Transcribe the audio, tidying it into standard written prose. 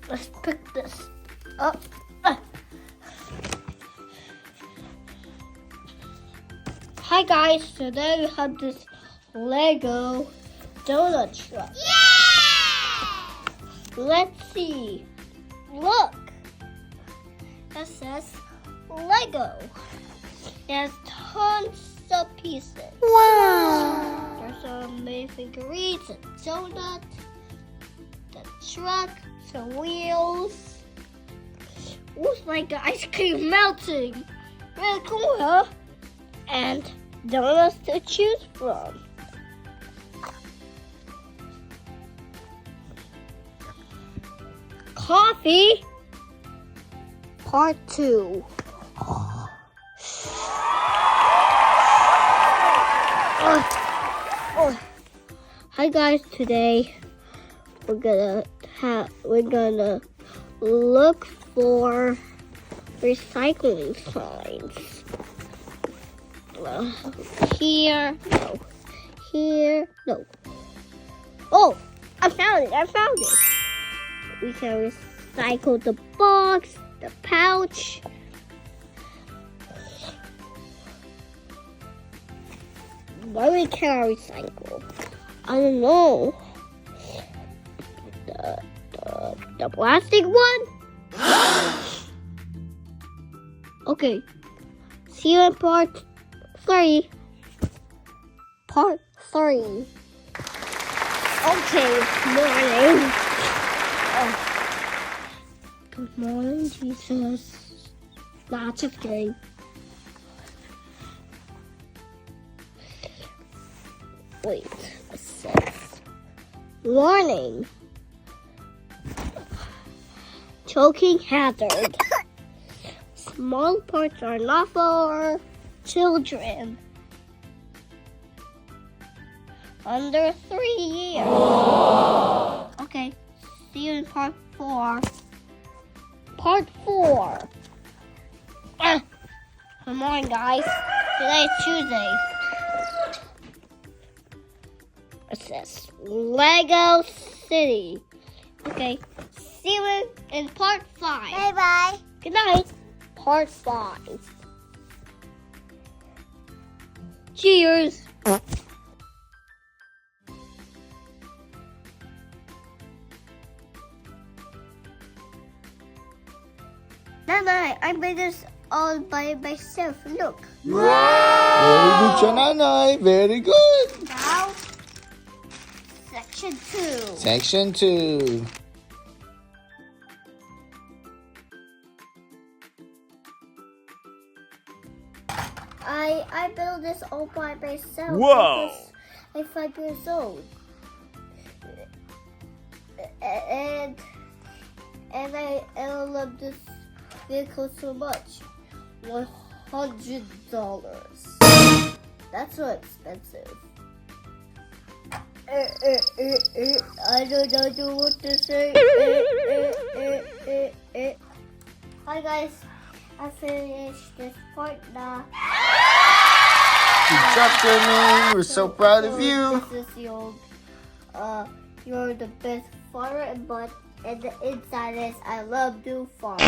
Let's pick this up. Hi guys, today we have this Lego donut truck. Yeah! Let's see. Look. That says Lego. It has tons of pieces. Wow! There's some mini figurines, a donut, the truck, some wheels. Looks like the ice cream melting. Really cool, huh? And donuts to choose from. Coffee Part 2. Hi guys, today we're gonna look for recycling signs. Here, no. Oh, I found it. We can recycle the box, the pouch. What we can recycle? I don't know. The plastic one? Okay. See you in part 3. Part 3. Okay, morning. Good morning, Jesus. Lots of kidding. Wait, it says warning. Choking hazard. Small parts are not for children under 3 years. Okay, see you in part 4. Part 4. Good morning, guys. Today is Tuesday. It says Lego City. Okay, see you in part 5. Bye-bye. Good night. Part 5. Cheers. Nanay, I made this all by myself. Look. Very good siya, Nanay. Very good. Now, section 2. Section 2. I built this all by myself. Whoa. Because I'm 5 years old. And I love this vehicle so much. $100. That's so expensive. I don't know what to say. Hi guys, I finished this part now. Good job, Jermaine. We're so proud of you. This is you're the best farmer, but and the inside is I love you farm.